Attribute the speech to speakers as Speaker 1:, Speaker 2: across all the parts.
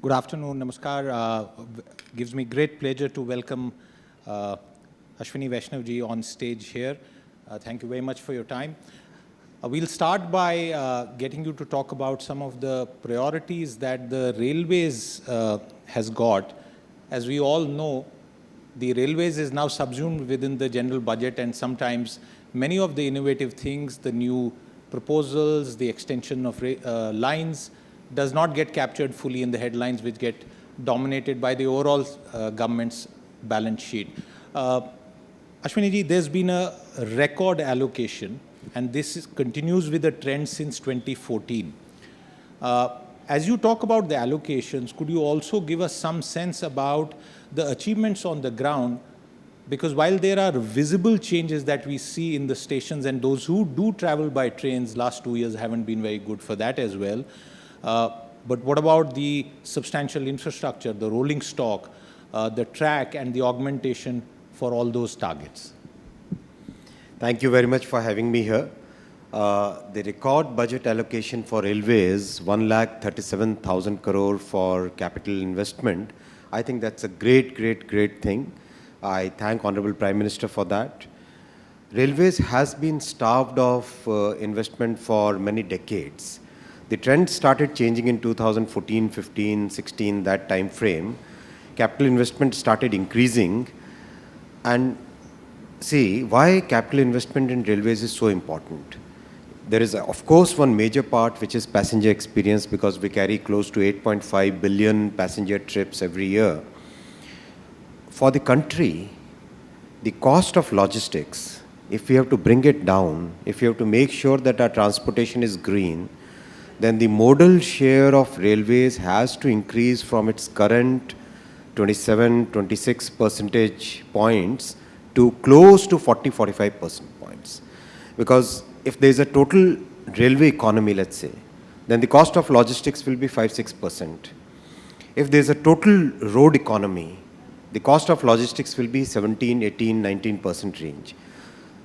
Speaker 1: Good afternoon, Namaskar. Gives me great pleasure to welcome Ashwini Vaishnaw ji on stage here. Thank you very much for your time. We'll start by getting you to talk about some of the priorities that the railways has got. As we all know, the railways is now subsumed within the general budget, and sometimes many of the innovative things, the new proposals, the extension of lines, does not get captured fully in the headlines, which get dominated by the overall government's balance sheet. Ashwini ji, there's been a record allocation, and this continues with the trend since 2014. As you talk about the allocations, could you also give us some sense about the achievements on the ground? Because while there are visible changes that we see in the stations, and those who do travel by trains, last 2 years haven't been very good for that as well. But what about the substantial infrastructure, the rolling stock, the track, and the augmentation for all those targets?
Speaker 2: Thank you very much for having me here. The record budget allocation for railways, 1,37,000 crore for capital investment. I think that's a great thing. I thank Honorable Prime Minister for that. Railways has been starved of investment for many decades. The trend started changing in 2014, 15, 16, that time frame. Capital investment started increasing. And see, why capital investment in railways is so important. There is, of course, one major part which is passenger experience, because we carry close to 8.5 billion passenger trips every year. For the country, the cost of logistics, if we have to bring it down, if we have to make sure that our transportation is green, then the modal share of railways has to increase from its current 27-26 percentage points to close to 40-45% points. Because if there is a total railway economy, let's say, then the cost of logistics will be 5-6%. If there is a total road economy, the cost of logistics will be 17-18-19% range.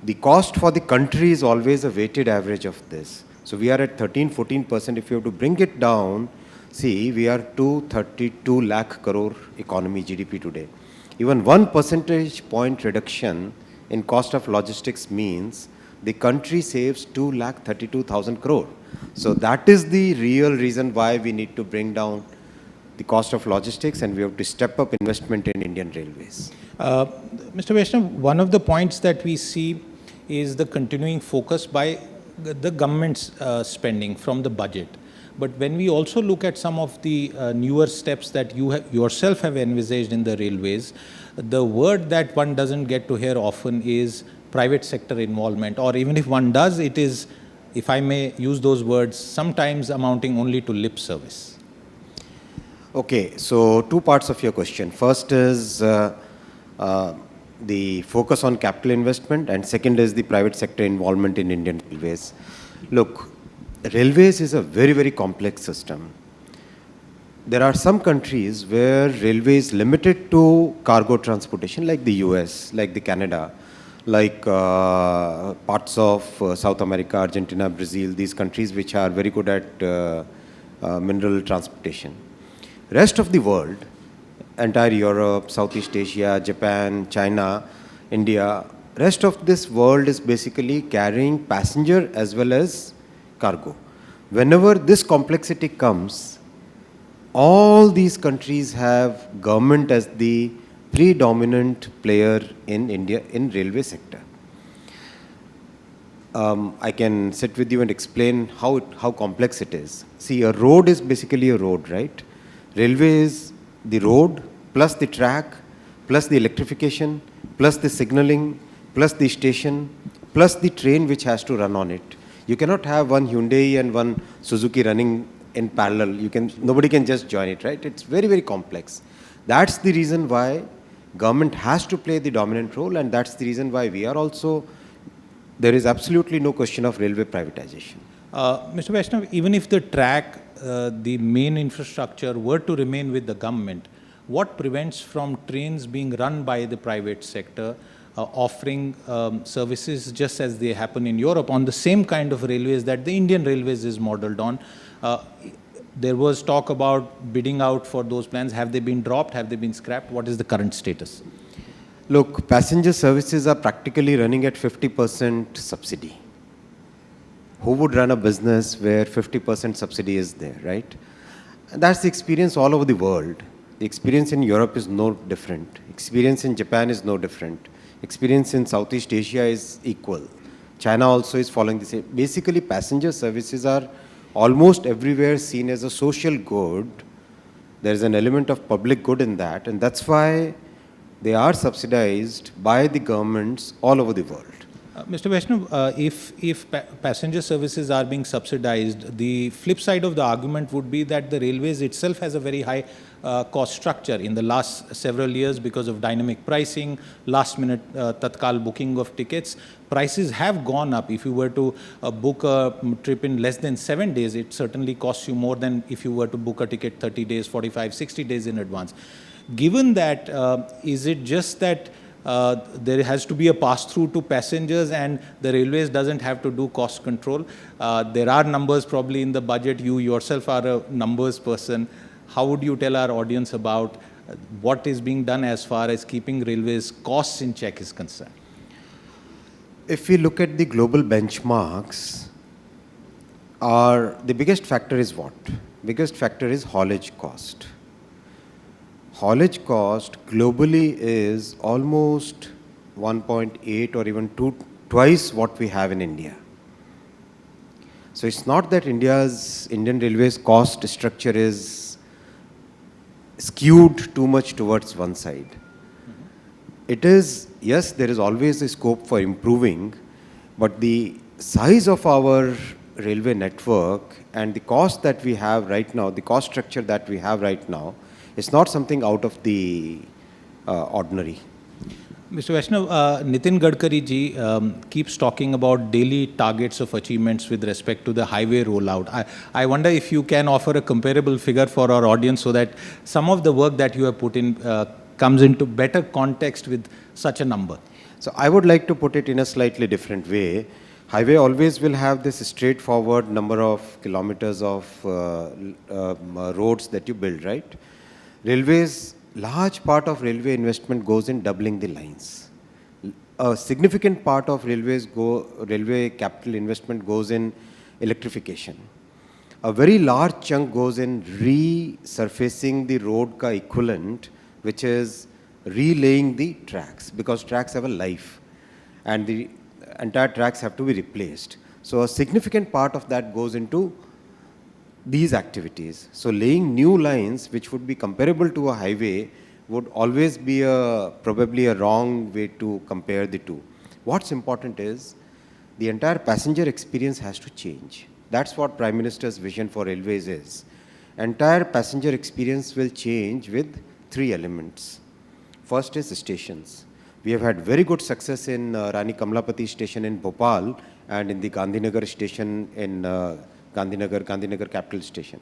Speaker 2: The cost for the country is always a weighted average of this. So we are at 13-14%. If you have to bring it down, see, we are 232 lakh crore economy GDP today. Even 1 percentage point reduction in cost of logistics means the country saves 2,32,000 crore. So that is the real reason why we need to bring down the cost of logistics, and we have to step up investment in Indian railways.
Speaker 1: Mr. Vaishnaw, one of the points that we see is the continuing focus by the government's spending from the budget. But when we also look at some of the newer steps that you yourself have envisaged in the railways, the word that one doesn't get to hear often is private sector involvement, or even if one does, it is, if I may use those words, sometimes amounting only to lip service.
Speaker 2: Okay, so two parts of your question. First is the focus on capital investment, and second is the private sector involvement in Indian railways. Look, railways is a very complex system. There are some countries where railway is limited to cargo transportation, like the US, like the Canada, like parts of South America, Argentina, Brazil, these countries which are very good at mineral transportation. Rest of the world, entire Europe, Southeast Asia, Japan, China, India, rest of this world is basically carrying passenger as well as cargo. Whenever this complexity comes, all these countries have government as the predominant player in India in railway sector. I can sit with you and explain how complex it is. See, a road is basically a road, right? Railway is the road, plus the track, plus the electrification, plus the signaling, plus the station, plus the train which has to run on it. You cannot have one Hyundai and one Suzuki running in parallel. Nobody can just join it, right? It's very complex. That's the reason why government has to play the dominant role, and that's the reason why we are also, there is absolutely no question of railway privatization.
Speaker 1: Mr. Vaishnaw, even if the track, the main infrastructure were to remain with the government, what prevents from trains being run by the private sector, offering services just as they happen in Europe on the same kind of railways that the Indian railways is modeled on? There was talk about bidding out for those plans. Have they been dropped? Have they been scrapped? What is the current status?
Speaker 2: Look, passenger services are practically running at 50% subsidy. Who would run a business where 50% subsidy is there, right? And that's the experience all over the world. The experience in Europe is no different. Experience in Japan is no different. Experience in Southeast Asia is equal. China also is following the same. Basically, passenger services are almost everywhere seen as a social good. There is an element of public good in that, and that's why they are subsidized by the governments all over the world.
Speaker 1: Mr. Vaishnaw, if passenger services are being subsidized, the flip side of the argument would be that the railways itself has a very high cost structure in the last several years because of dynamic pricing, last minute tatkal booking of tickets. Prices have gone up. If you were to book a trip in less than 7 days, it certainly costs you more than if you were to book a ticket 30 days, 45, 60 days in advance. Given that, is it just that there has to be a pass-through to passengers and the railways doesn't have to do cost control? There are numbers probably in the budget. You yourself are a numbers person. How would you tell our audience about what is being done as far as keeping railways costs in check is concerned?
Speaker 2: If we look at the global benchmarks, the biggest factor is what? Biggest factor is haulage cost. Haulage cost globally is almost 1.8 or even twice what we have in India. So it's not that Indian Railways cost structure is skewed too much towards one side. It is, yes, there is always a scope for improving, but the size of our railway network and the cost that we have right now, the cost structure that we have right now, it's not something out of the ordinary.
Speaker 1: Mr. Vaishnaw, Nitin Gadkari ji keeps talking about daily targets of achievements with respect to the highway rollout. I wonder if you can offer a comparable figure for our audience so that some of the work that you have put in comes into better context with such a number.
Speaker 2: So I would like to put it in a slightly different way. Highway always will have this straightforward number of kilometers of roads that you build, right? Railways, large part of railway investment goes in doubling the lines. A significant part of railway capital investment goes in electrification. A very large chunk goes in resurfacing the road ka equivalent, which is relaying the tracks, because tracks have a life and the entire tracks have to be replaced. So a significant part of that goes into these activities. So laying new lines which would be comparable to a highway would always be probably a wrong way to compare the two. What's important is the entire passenger experience has to change. That's what Prime Minister's vision for railways is. Entire passenger experience will change with 3 elements. First is stations. We have had very good success in Rani Kamlapati station in Bhopal and in the Gandhinagar station in Gandhinagar capital station.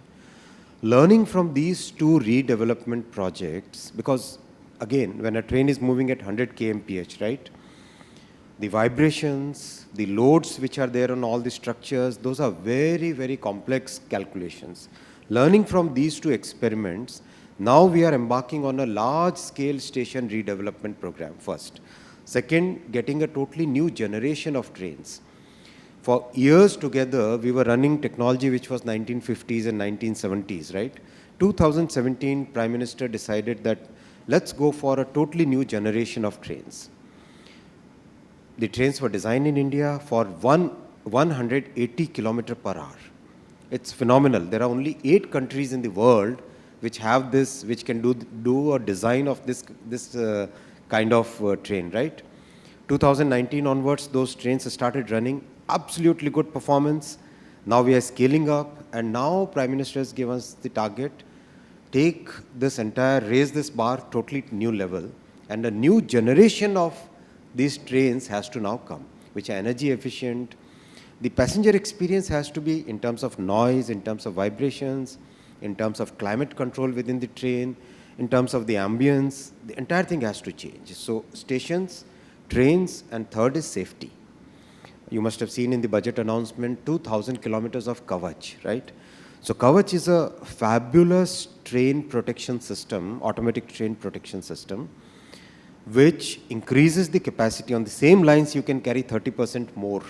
Speaker 2: Learning from these 2 redevelopment projects, because again, when a train is moving at 100 kmph, right? The vibrations, the loads which are there on all the structures, those are very, very complex calculations. Learning from these 2 experiments, now we are embarking on a large-scale station redevelopment program, first. Second, getting a totally new generation of trains. For years together, we were running technology which was 1950s and 1970s, right? 2017, Prime Minister decided that let's go for a totally new generation of trains. The trains were designed in India for 180 km per hour. It's phenomenal. There are only 8 countries in the world which have this, which can do a design of this kind of train, right? 2019 onwards, those trains started running. Absolutely good performance. Now we are scaling up, and now Prime Minister has given us the target, take this raise this bar totally to new level, and a new generation of these trains has to now come, which are energy efficient. The passenger experience has to be in terms of noise, in terms of vibrations, in terms of climate control within the train, in terms of the ambience, the entire thing has to change. So stations, trains, and third is safety. You must have seen in the budget announcement 2,000 kilometers of Kavach, right? So Kavach is a fabulous train protection system, automatic train protection system, which increases the capacity. On the same lines, you can carry 30% more.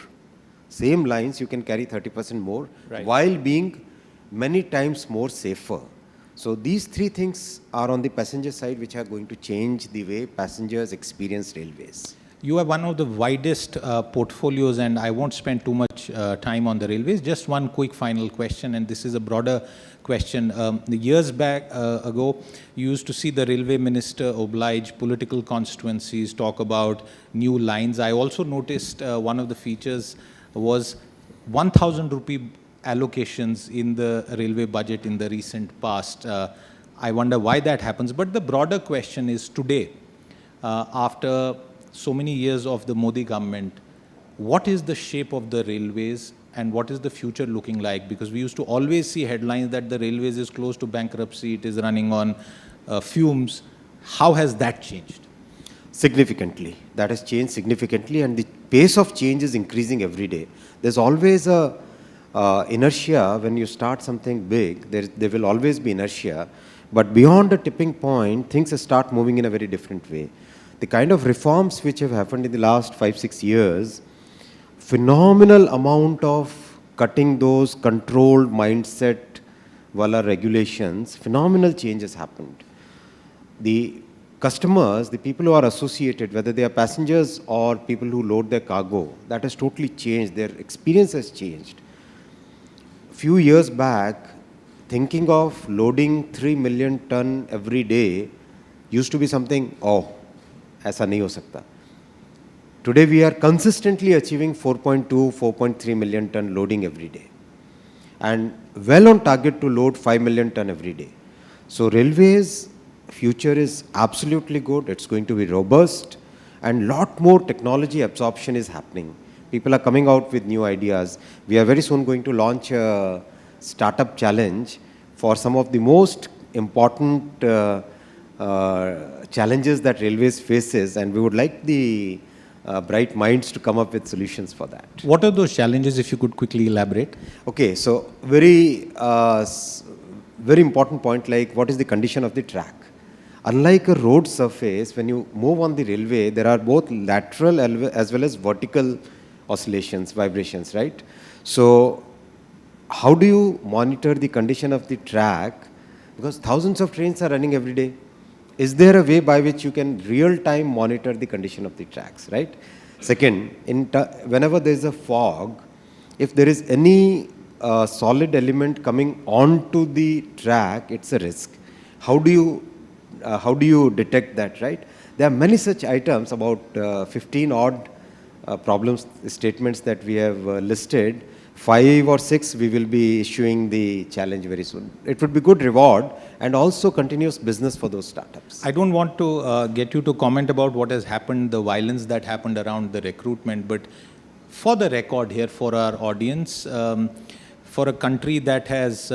Speaker 2: Same lines, you can carry 30% more,
Speaker 1: right,
Speaker 2: while being many times more safer. So these three things are on the passenger side, which are going to change the way passengers experience railways.
Speaker 1: You have one of the widest portfolios, and I won't spend too much time on the railways. Just one quick final question, and this is a broader question. Years back ago, you used to see the railway minister oblige political constituencies talk about new lines. I also noticed one of the features was 1,000 rupee allocations in the railway budget in the recent past. I wonder why that happens. But the broader question is today, after so many years of the Modi government, what is the shape of the railways and what is the future looking like? Because we used to always see headlines that the railways is close to bankruptcy, it is running on fumes. How has that changed?
Speaker 2: Significantly. That has changed significantly, and the pace of change is increasing every day. There's always a inertia when you start something big. There will always be inertia, but beyond a tipping point, things start moving in a very different way. The kind of reforms which have happened in the last 5-6 years, phenomenal amount of cutting those controlled mindset wala regulations, phenomenal changes happened. The customers, the people who are associated, whether they are passengers or people who load their cargo, that has totally changed. Their experience has changed. A few years back, thinking of loading 3 million ton every day used to be something, oh, ऐसा नहीं हो सकता. Today we are consistently achieving 4.2, 4.3 million ton loading every day, and well on target to load 5 million ton every day. So railways future is absolutely good. It's going to be robust, and lot more technology absorption is happening. People are coming out with new ideas. We are very soon going to launch a startup challenge for some of the most important challenges that railways faces, and we would like the bright minds to come up with solutions for that.
Speaker 1: What are those challenges, if you could quickly elaborate?
Speaker 2: Okay, so very important point, like what is the condition of the track? Unlike a road surface, when you move on the railway, there are both lateral as well as vertical oscillations, vibrations, right? So how do you monitor the condition of the track? Because thousands of trains are running every day. Is there a way by which you can real-time monitor the condition of the tracks, right? Second, whenever there is a fog, if there is any solid element coming onto the track, it's a risk. How do you detect that, right? There are many such items, about 15 odd problems statements that we have listed. 5 or 6 we will be issuing the challenge very soon. It would be good reward and also continuous business for those startups.
Speaker 1: I don't want to get you to comment about what has happened, the violence that happened around the recruitment, but for the record here for our audience, for a country that has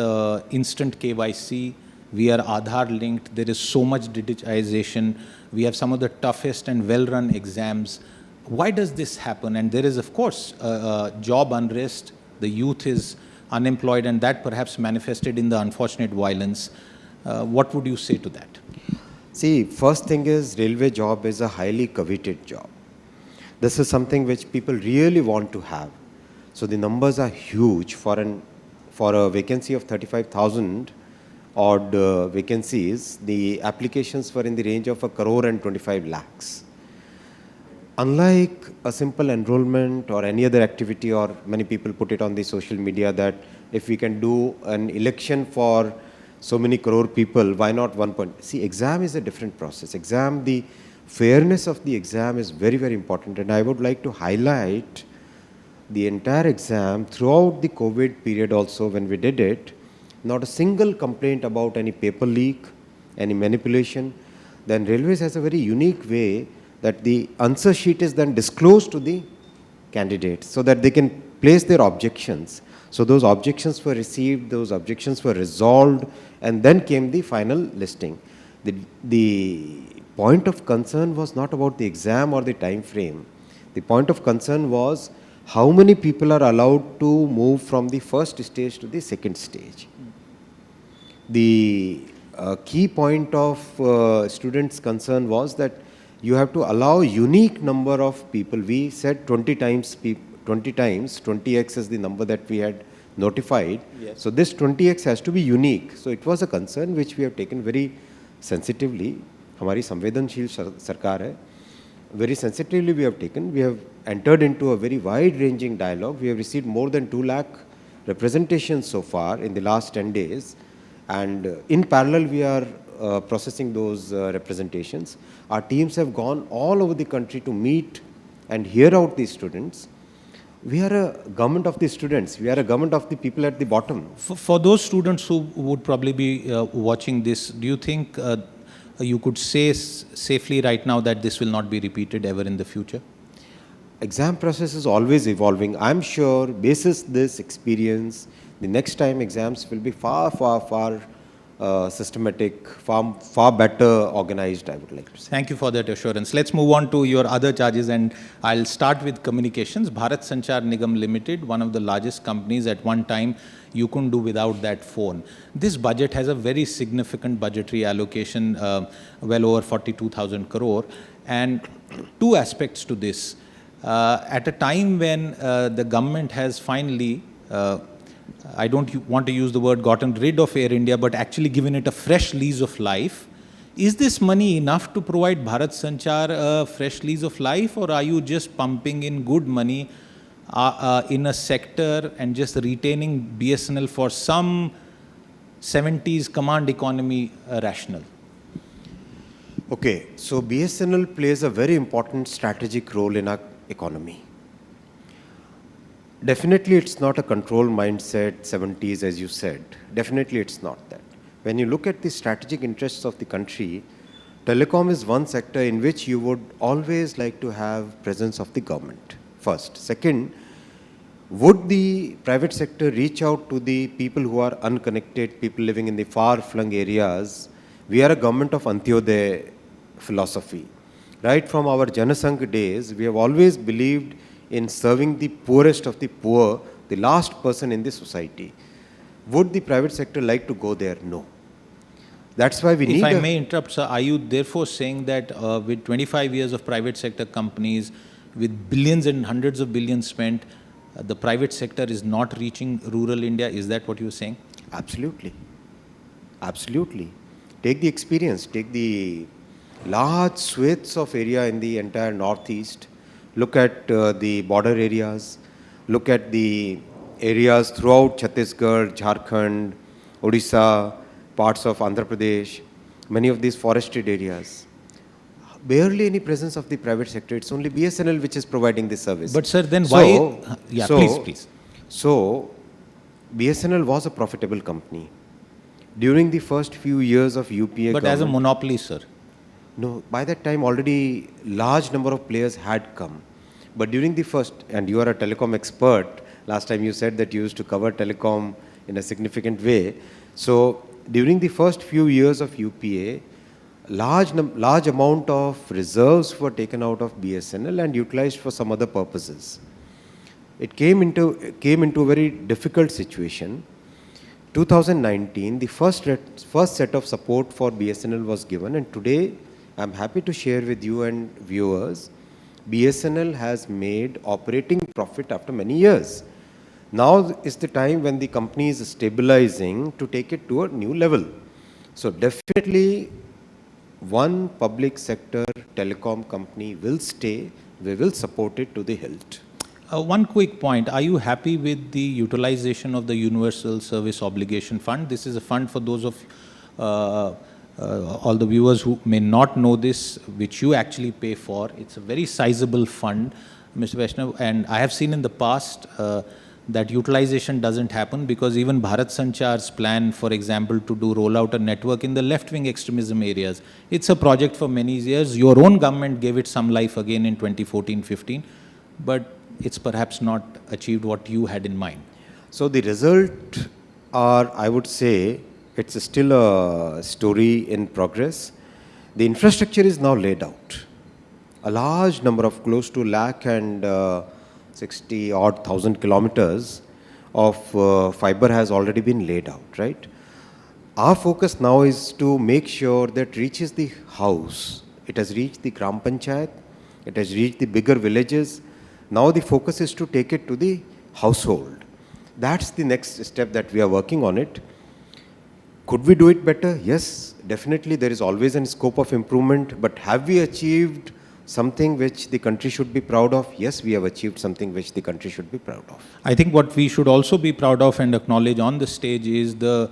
Speaker 1: instant KYC, we are Aadhaar linked, there is so much digitization, we have some of the toughest and well-run exams. Why does this happen? And there is, of course, job unrest, the youth is unemployed, and that perhaps manifested in the unfortunate violence. What would you say to that?
Speaker 2: See, first thing is, railway job is a highly coveted job. This is something which people really want to have. So the numbers are huge. For a vacancy of 35,000 odd vacancies, the applications were in the range of 1 crore and 25 lakhs. Unlike a simple enrollment or any other activity, or many people put it on the social media that if we can do an election for so many crore people, why not 1 point? See, exam is a different process. Exam, the fairness of the exam is very, very important. And I would like to highlight the entire exam throughout the COVID period also when we did it, not a single complaint about any paper leak, any manipulation. Then Railways has a very unique way that the answer sheet is then disclosed to the candidates so that they can place their objections. So those objections were received, those objections were resolved, and then came the final listing. The point of concern was not about the exam or the time frame. The point of concern was how many people are allowed to move from the first stage to the second stage. The key point of students' concern was that you have to allow unique number of people. We said 20 times, 20x is the number that we had notified.
Speaker 1: Yes.
Speaker 2: So this 20x has to be unique. So it was a concern which we have taken very sensitively. हमारी संवेदनशील सरकार है. Very sensitively we have taken. We have entered into a very wide-ranging dialogue. We have received more than 2 lakh representations so far in the last 10 days. And in parallel, we are processing those representations. Our teams have gone all over the country to meet and hear out these students. We are a government of the students. We are a government of the people at the bottom.
Speaker 1: For those students who would probably be watching this, do you think you could say safely right now that this will not be repeated ever in the future?
Speaker 2: Exam process is always evolving. I'm sure, basis this experience, the next time exams will be far systematic, far better organized, I would like to say.
Speaker 1: Thank you for that assurance. Let's move on to your other charges, and I'll start with communications. Bharat Sanchar Nigam Limited, one of the largest companies at one time, you couldn't do without that phone. This budget has a very significant budgetary allocation, well over 42,000 crore, and two aspects to this. At a time when the government has finally, I don't want to use the word gotten rid of Air India, but actually given it a fresh lease of life. Is this money enough to provide Bharat Sanchar a fresh lease of life, or are you just pumping in good money in a sector and just retaining BSNL for some 70s command economy rationale?
Speaker 2: Okay, so BSNL plays a very important strategic role in our economy. Definitely it's not a control mindset, 70s as you said. Definitely it's not that. When you look at the strategic interests of the country, telecom is one sector in which you would always like to have presence of the government, first. Second, would the private sector reach out to the people who are unconnected, people living in the far-flung areas? We are a government of Antyodaya philosophy. Right from our Janasangh days, we have always believed in serving the poorest of the poor, the last person in the society. Would the private sector like to go there? No. That's why we need.
Speaker 1: If I may interrupt, sir, are you therefore saying that with 25 years of private sector companies, with billions and hundreds of billions spent, the private sector is not reaching rural India? Is that what you're saying?
Speaker 2: Absolutely. Absolutely. Take the experience, take the large swathes of area in the entire northeast. Look at the border areas, look at the areas throughout Chhattisgarh, Jharkhand, Odisha, parts of Andhra Pradesh, many of these forested areas. Barely any presence of the private sector. It's only BSNL which is providing this service.
Speaker 1: But sir, then why? Yeah, please.
Speaker 2: So, BSNL was a profitable company. During the first few years of UPA
Speaker 1: But as a monopoly, sir.
Speaker 2: No, by that time already large number of players had come. But during the first, and you are a telecom expert, last time you said that you used to cover telecom in a significant way. So during the first few years of UPA, large amount of reserves were taken out of BSNL and utilized for some other purposes. It came into a very difficult situation. 2019, the first set of support for BSNL was given, and today I'm happy to share with you and viewers, BSNL has made operating profit after many years. Now is the time when the company is stabilizing to take it to a new level. So definitely one public sector telecom company will stay. We will support it to the hilt.
Speaker 1: One quick point. Are you happy with the utilization of the Universal Service Obligation Fund? This is a fund for those of all the viewers who may not know this, which you actually pay for. It's a very sizable fund, Mr. Vaishnaw, and I have seen in the past that utilization doesn't happen because even Bharat Sanchar's plan, for example, to roll out a network in the left-wing extremism areas, it's a project for many years. Your own government gave it some life again in 2014-15, but it's perhaps not achieved what you had in mind.
Speaker 2: So the result are, I would say, it's still a story in progress. The infrastructure is now laid out. A large number of close to lakh and 60-odd thousand kilometers of fiber has already been laid out, right? Our focus now is to make sure that reaches the house. It has reached the Gram Panchayat, it has reached the bigger villages. Now the focus is to take it to the household. That's the next step that we are working on it. Could we do it better? Yes, definitely there is always a scope of improvement, but have we achieved something which the country should be proud of? Yes, we have achieved something which the country should be proud of.
Speaker 1: I think what we should also be proud of and acknowledge on the stage is the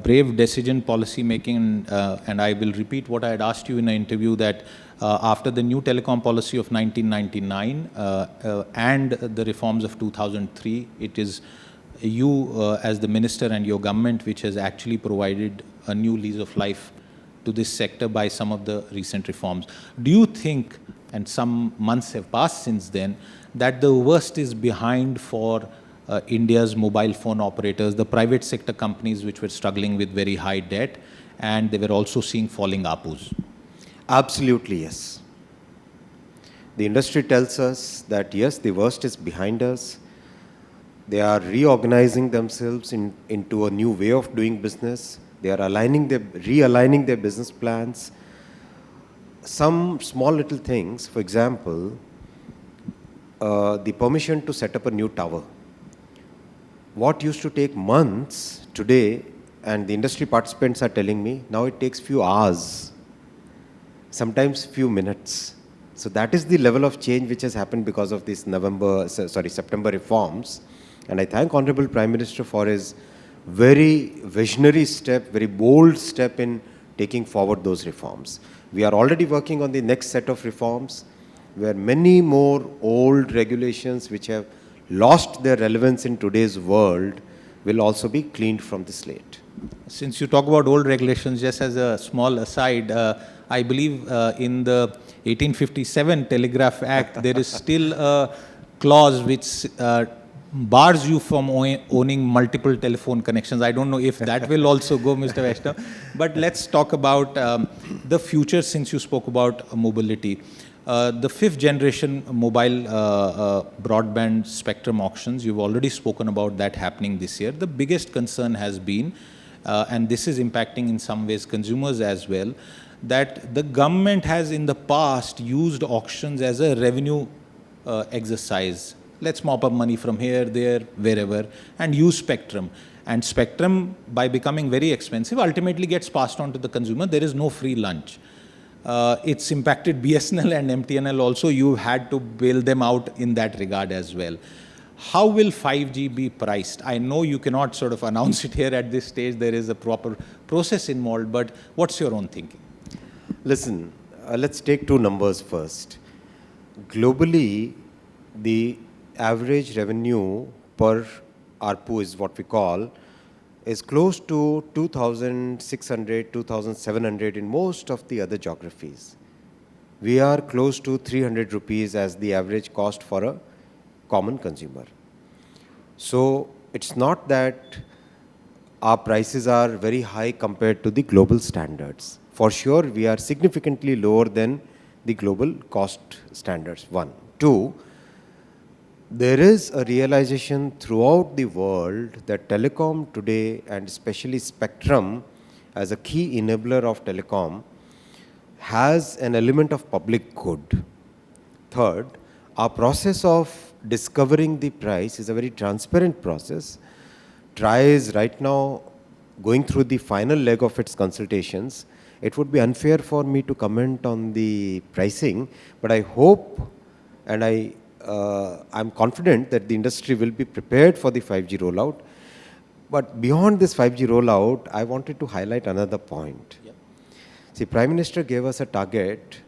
Speaker 1: brave decision policy making, and I will repeat what I had asked you in an interview, that after the new telecom policy of 1999 and the reforms of 2003, it is you as the minister and your government which has actually provided a new lease of life to this sector by some of the recent reforms. Do you think, and some months have passed since then, that the worst is behind for India's mobile phone operators, the private sector companies which were struggling with very high debt, and they were also seeing falling ARPUs?
Speaker 2: Absolutely, yes. The industry tells us that yes, the worst is behind us. They are reorganizing themselves into a new way of doing business. They are realigning their business plans. Some small little things, for example, the permission to set up a new tower. What used to take months today, and the industry participants are telling me, now it takes few hours, sometimes few minutes. So that is the level of change which has happened because of these September reforms. And I thank Honorable Prime Minister for his very visionary step, very bold step in taking forward those reforms. We are already working on the next set of reforms, where many more old regulations which have lost their relevance in today's world will also be cleaned from the slate.
Speaker 1: Since you talk about old regulations, just as a small aside, I believe in the 1857 Telegraph Act, there is still a clause which bars you from owning multiple telephone connections. I don't know if that will also go, Mr. Vaishnaw. But let's talk about the future, since you spoke about mobility. The fifth generation mobile broadband spectrum auctions, you've already spoken about that happening this year. The biggest concern has been, and this is impacting in some ways consumers as well, that the government has in the past used auctions as a revenue exercise. Let's mop up money from here, there, wherever, and use spectrum. And spectrum, by becoming very expensive, ultimately gets passed on to the consumer. There is no free lunch. It's impacted BSNL and MTNL also. You had to bail them out in that regard as well. How will 5G be priced? I know you cannot sort of announce it here at this stage. There is a proper process involved, but what's your own thinking?
Speaker 2: Listen, let's take two numbers first. Globally, the average revenue per ARPU is what we call, is close to 2,600, 2,700 in most of the other geographies. We are close to 300 rupees as the average cost for a common consumer. So it's not that our prices are very high compared to the global standards. For sure, we are significantly lower than the global cost standards, one. Two, there is a realization throughout the world that telecom today, and especially spectrum as a key enabler of telecom, has an element of public good. Third, our process of discovering the price is a very transparent process. TRAI is right now going through the final leg of its consultations. It would be unfair for me to comment on the pricing, but I hope and I'm confident that the industry will be prepared for the 5G rollout. But beyond this 5G rollout, I wanted to highlight another point. Yep. See, Prime Minister gave us a target.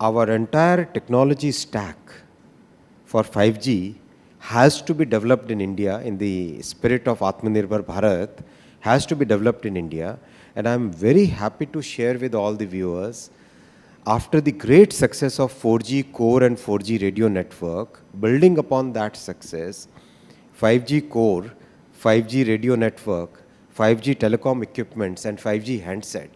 Speaker 2: Our entire technology stack for 5G has to be developed in India in the spirit of Atmanirbhar Bharat, has to be developed in India. And I'm very happy to share with all the viewers, after the great success of 4G core and 4G radio network, building upon that success, 5G core, 5G radio network, 5G telecom equipments and 5G handset.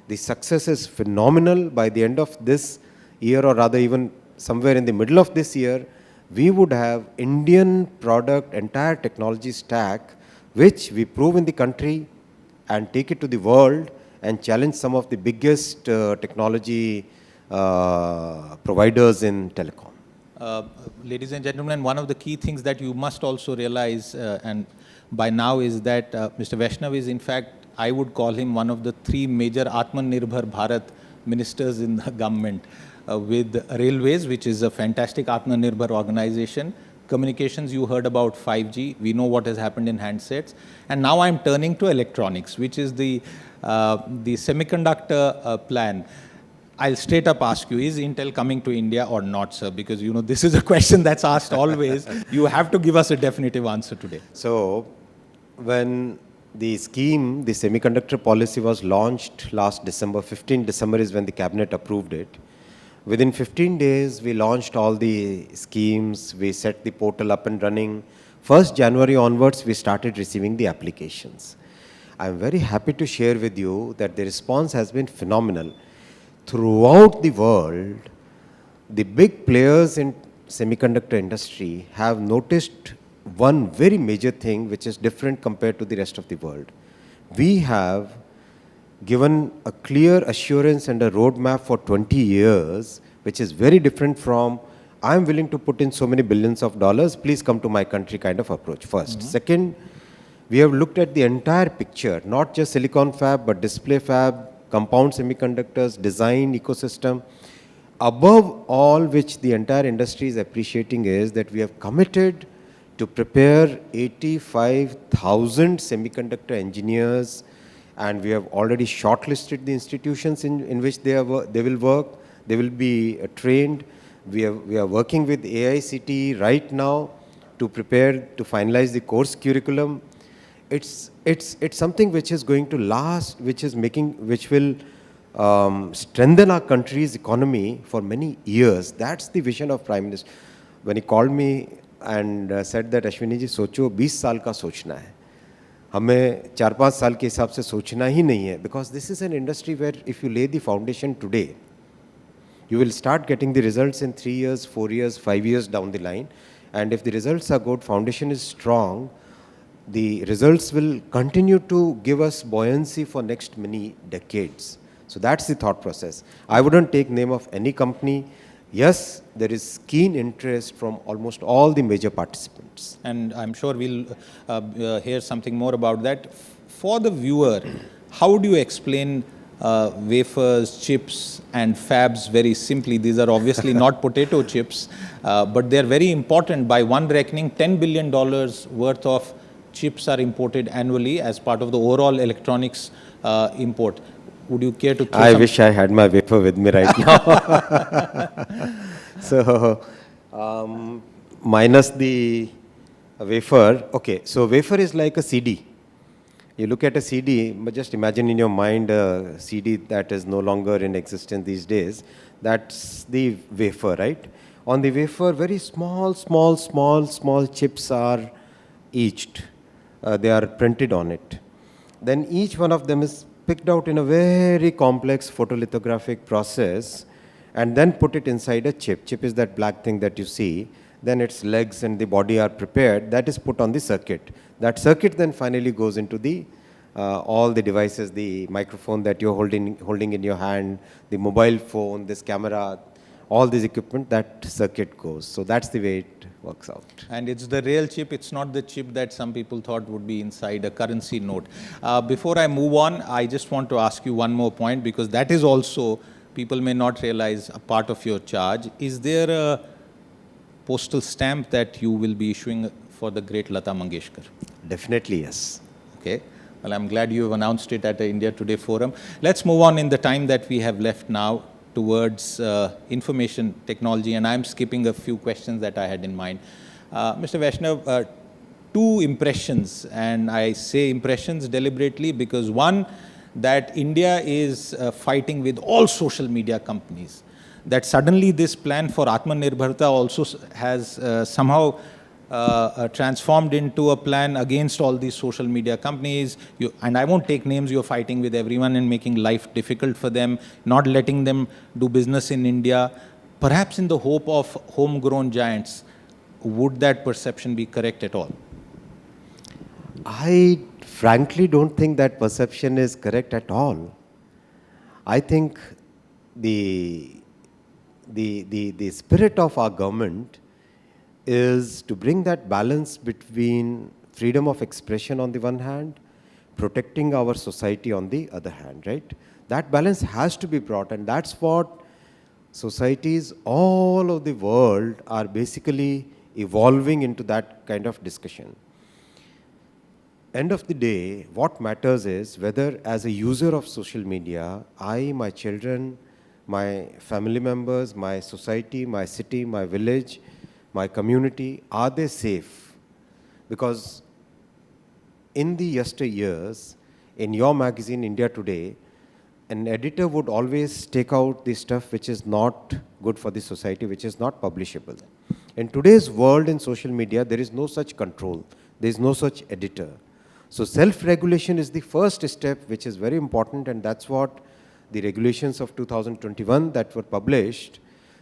Speaker 2: The success is phenomenal. By the end of this year, or rather even somewhere in the middle of this year, we would have Indian product, entire technology stack, which we prove in the country and take it to the world and challenge some of the biggest technology providers in telecom.
Speaker 1: Ladies and gentlemen, one of the key things that you must also realize, and by now, is that Mr. Vaishnaw is, in fact, I would call him one of the 3 major Atmanirbhar Bharat ministers in the government, with Railways, which is a fantastic Atmanirbhar organization. Communications, you heard about 5G. We know what has happened in handsets. And now I'm turning to electronics, which is the semiconductor plan. I'll straight up ask you, is Intel coming to India or not, sir? Because, you know, this is a question that's asked always. You have to give us a definitive answer today.
Speaker 2: So, when the scheme, the semiconductor policy was launched last December, 15 December is when the cabinet approved it. Within 15 days, we launched all the schemes, we set the portal up and running. 1st January onwards, we started receiving the applications. I'm very happy to share with you that the response has been phenomenal. Throughout the world, the big players in semiconductor industry have noticed one very major thing which is different compared to the rest of the world. We have given a clear assurance and a roadmap for 20 years, which is very different from, I'm willing to put in so many billions of dollars, please come to my country kind of approach first. Second, we have looked at the entire picture, not just silicon fab, but display fab, compound semiconductors, design ecosystem. Above all, which the entire industry is appreciating, is that we have committed to prepare 85,000 semiconductor engineers, and we have already shortlisted the institutions in which they will work. They will be trained. We are working with AICTE right now to prepare to finalize the course curriculum. It's something which is going to last, which will strengthen our country's economy for many years. That's the vision of Prime Minister. When he called me and said that, Ashwini ji, सोचो 20 साल का सोचना है, हमें 4-5 साल के हिसाब से सोचना ही नहीं है, because this is an industry where if you lay the foundation today, you will start getting the results in 3 years, 4 years, 5 years down the line. And if the results are good, foundation is strong, the results will continue to give us buoyancy for next many decades. So that's the thought process. I wouldn't take name of any company. Yes, there is keen interest from almost all the major participants.
Speaker 1: And I'm sure we'll hear something more about that. For the viewer, how would you explain wafers, chips and fabs very simply? These are obviously not potato chips, but they're very important. By one reckoning, $10 billion worth of chips are imported annually as part of the overall electronics import. Would you care to throw
Speaker 2: I wish I had my wafer with me right now. So, minus the wafer, okay, so wafer is like a CD. You look at a CD, but just imagine in your mind a CD that is no longer in existence these days. That's the wafer, right? On the wafer, very small chips are etched. They are printed on it. Then each one of them is picked out in a very complex photolithographic process and then put it inside a chip. Chip is that black thing that you see. Then its legs and the body are prepared. That is put on the circuit. That circuit then finally goes into the all the devices, the microphone that you're holding in your hand, the mobile phone, this camera, all this equipment, that circuit goes. So that's the way it works out.
Speaker 1: And it's the real chip, it's not the chip that some people thought would be inside a currency note. Before I move on, I just want to ask you one more point, because that is also, people may not realize, a part of your charge. Is there a postal stamp that you will be issuing for the great Lata Mangeshkar?
Speaker 2: Definitely, yes.
Speaker 1: Okay. Well, I'm glad you have announced it at the India Today Forum. Let's move on in the time that we have left now towards information technology, and I'm skipping a few questions that I had in mind. Mr. Vaishnaw, two impressions, and I say impressions deliberately because one, that India is fighting with all social media companies, that suddenly this plan for Atmanirbharta also has somehow transformed into a plan against all these social media companies. And I won't take names, you're fighting with everyone and making life difficult for them, not letting them do business in India, perhaps in the hope of homegrown giants. Would that perception be correct at all?
Speaker 2: I frankly don't think that perception is correct at all. I think the spirit of our government is to bring that balance between freedom of expression on the one hand, protecting our society on the other hand, right? That balance has to be brought, and that's what societies all over the world are basically evolving into, that kind of discussion. End of the day, what matters is whether as a user of social media, I, my children, my family members, my society, my city, my village, my community, are they safe? Because in the yesteryears, in your magazine, India Today, an editor would always take out the stuff which is not good for the society, which is not publishable. In today's world in social media, there is no such control. There is no such editor. So self-regulation is the first step, which is very important, and that's what the regulations of 2021 that were published,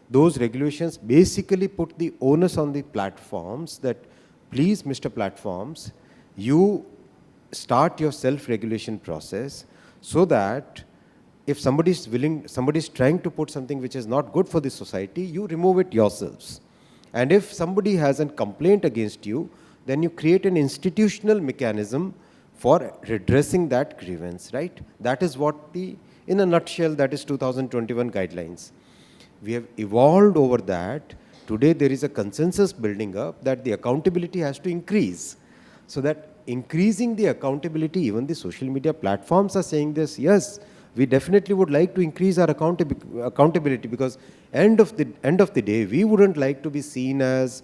Speaker 2: those regulations basically put the onus on the platforms that, please, Mr. Platforms, you start your self-regulation process so that if somebody is trying to put something which is not good for the society, you remove it yourselves. And if somebody has a complaint against you, then you create an institutional mechanism for redressing that grievance, right? That is what in a nutshell, that is 2021 guidelines. We have evolved over that. Today there is a consensus building up that the accountability has to increase. So that increasing the accountability, even the social media platforms are saying this, yes, we definitely would like to increase our accountability, because end of the day, we wouldn't like to be seen as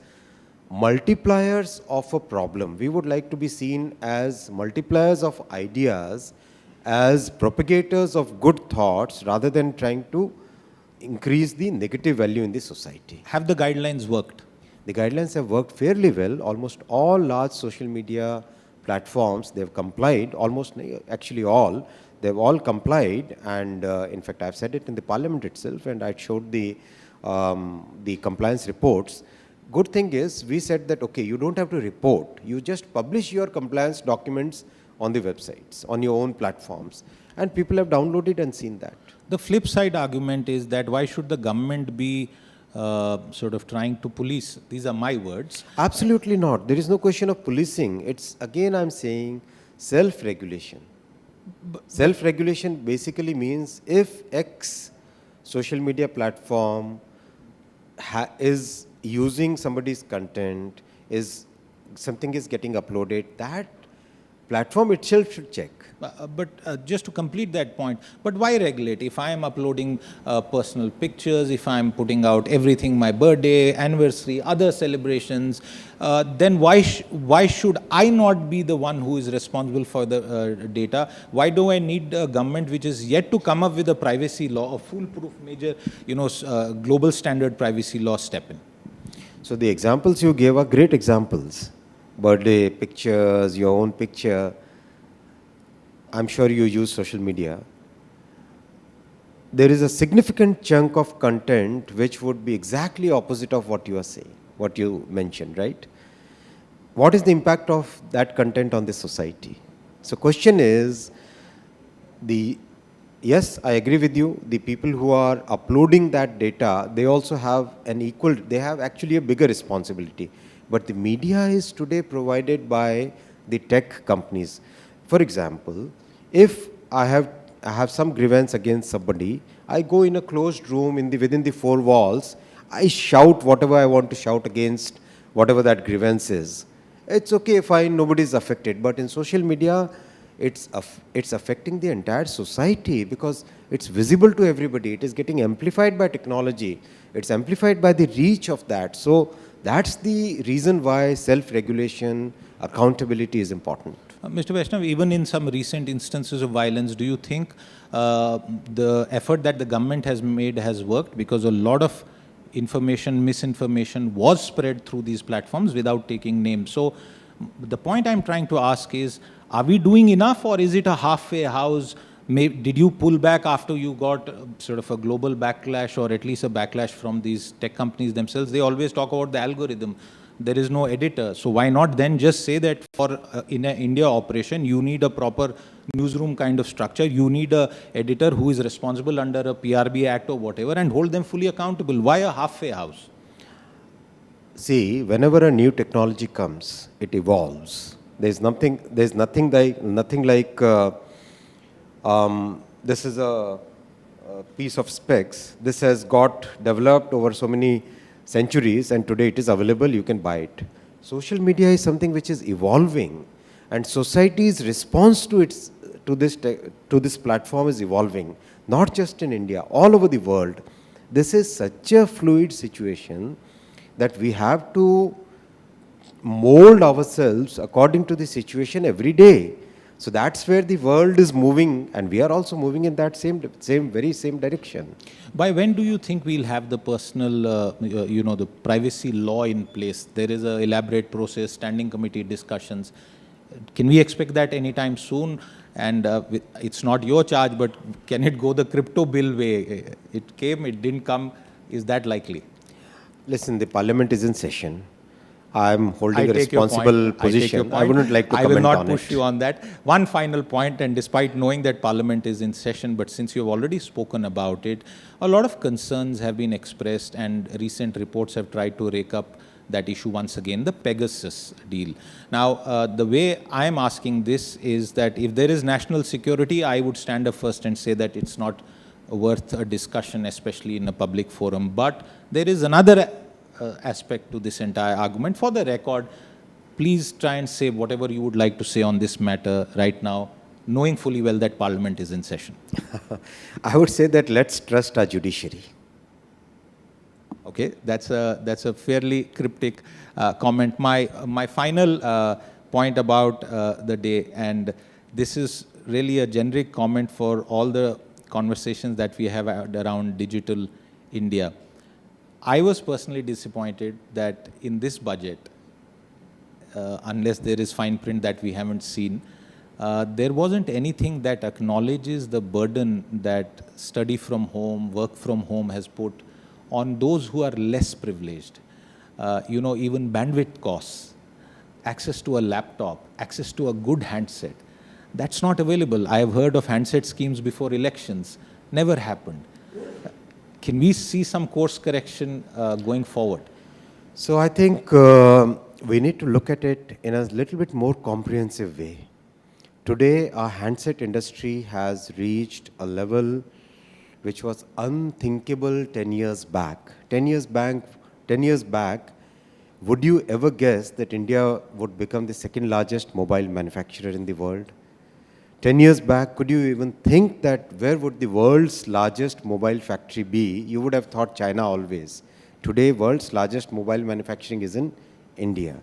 Speaker 2: multipliers of a problem. We would like to be seen as multipliers of ideas, as propagators of good thoughts, rather than trying to increase the negative value in the society.
Speaker 1: Have the guidelines worked?
Speaker 2: The guidelines have worked fairly well. Almost all large social media platforms, they've complied, actually all. They've all complied, and in fact, I've said it in the parliament itself, and I showed the compliance reports. Good thing is, we said that, okay, you don't have to report. You just publish your compliance documents on the websites, on your own platforms. And people have downloaded and seen that.
Speaker 1: The flip side argument is that why should the government be sort of trying to police? These are my words.
Speaker 2: Absolutely not. There is no question of policing. It's, again, I'm saying self-regulation. Self-regulation basically means if X social media platform is using somebody's content, something is getting uploaded, that platform itself should check.
Speaker 1: But just to complete that point, but why regulate? If I am uploading personal pictures, if I am putting out everything, my birthday, anniversary, other celebrations, then why should I not be the one who is responsible for the data? Why do I need a government which is yet to come up with a privacy law, a foolproof major, global standard privacy law step in?
Speaker 2: So the examples you gave are great examples. Birthday pictures, your own picture. I'm sure you use social media. There is a significant chunk of content which would be exactly opposite of what you are saying, what you mentioned, right? What is the impact of that content on the society? So question is, yes, I agree with you, the people who are uploading that data, they also have they have actually a bigger responsibility. But the media is today provided by the tech companies. For example, if I have some grievance against somebody, I go in a closed room within the four walls, I shout whatever I want to shout against whatever that grievance is. It's okay, fine, nobody is affected. But in social media, it's affecting the entire society because it's visible to everybody. It is getting amplified by technology. It's amplified by the reach of that. So that's the reason why self-regulation, accountability is important.
Speaker 1: Mr. Vaishnaw, even in some recent instances of violence, do you think the effort that the government has made has worked? Because a lot of misinformation was spread through these platforms without taking names. So the point I'm trying to ask is, are we doing enough, or is it a halfway house? Did you pull back after you got sort of a global backlash, or at least a backlash from these tech companies themselves? They always talk about the algorithm. there is no editor. So why not then just say that for in an India operation, you need a proper newsroom kind of structure. You need a editor who is responsible under a PRB Act or whatever, and hold them fully accountable. Why a halfway house?
Speaker 2: See, whenever a new technology comes, it evolves. There's nothing like this is a piece of specs. This has got developed over so many centuries, and today it is available, you can buy it. Social media is something which is evolving, and society's response to this platform is evolving, not just in India, all over the world. This is such a fluid situation that we have to mold ourselves according to the situation every day. So that's where the world is moving, and we are also moving in that very same direction.
Speaker 1: By when do you think we'll have the personal, the privacy law in place? There is an elaborate process, standing committee discussions. Can we expect that anytime soon? And it's not your charge, but can it go the crypto bill way? It came, it didn't come. Is that likely?
Speaker 2: Listen, the parliament is in session. I'm holding a responsible position. I wouldn't like to comment on it.
Speaker 1: I will not push you on that. One final point, and despite knowing that Parliament is in session, but since you've already spoken about it, a lot of concerns have been expressed, and recent reports have tried to rake up that issue once again, the Pegasus deal. Now, the way I'm asking this is that if there is national security, I would stand up first and say that it's not worth a discussion, especially in a public forum. But there is another aspect to this entire argument. For the record, please try and say whatever you would like to say on this matter right now, knowing fully well that Parliament is in session.
Speaker 2: I would say that let's trust our judiciary.
Speaker 1: Okay, that's a fairly cryptic comment. My final point about the day, and this is really a generic comment for all the conversations that we have had around digital India. I was personally disappointed that in this budget, unless there is fine print that we haven't seen, there wasn't anything that acknowledges the burden that study from home, work from home has put on those who are less privileged. Even bandwidth costs, access to a laptop, access to a good handset, that's not available. I have heard of handset schemes before elections, never happened. Can we see some course correction going forward?
Speaker 2: So I think we need to look at it in a little bit more comprehensive way. Today, our handset industry has reached a level which was unthinkable 10 years back. 10 years back, would you ever guess that India would become the second largest mobile manufacturer in the world? 10 years back, could you even think that where would the world's largest mobile factory be? You would have thought China always. Today, world's largest mobile manufacturing is in India.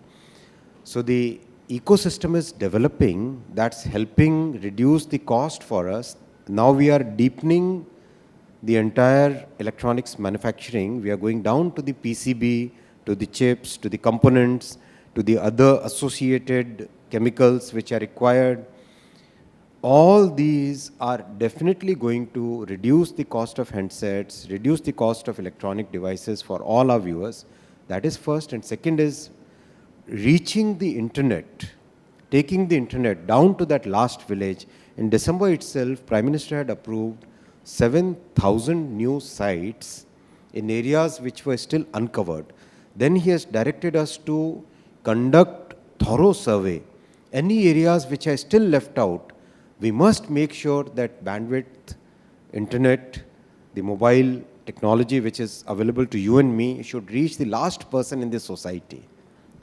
Speaker 2: So the ecosystem is developing, that's helping reduce the cost for us. Now we are deepening the entire electronics manufacturing. We are going down to the PCB, to the chips, to the components, to the other associated chemicals which are required. All these are definitely going to reduce the cost of handsets, reduce the cost of electronic devices for all our viewers. That is first. And second is reaching the internet, taking the internet down to that last village. In December itself, Prime Minister had approved 7,000 new sites in areas which were still uncovered. Then he has directed us to conduct thorough survey. Any areas which are still left out, we must make sure that bandwidth, internet, the mobile technology which is available to you and me should reach the last person in the society.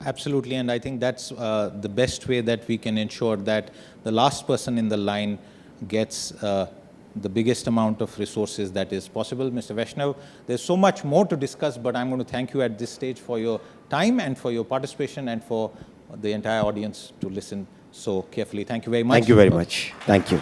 Speaker 1: Absolutely, and I think that's the best way that we can ensure that the last person in the line gets the biggest amount of resources that is possible. Mr. Vaishnaw, there's so much more to discuss, but I'm going to thank you at this stage for your time and for your participation and for the entire audience to listen so carefully. Thank you very much.
Speaker 2: Thank you very much. Thank you.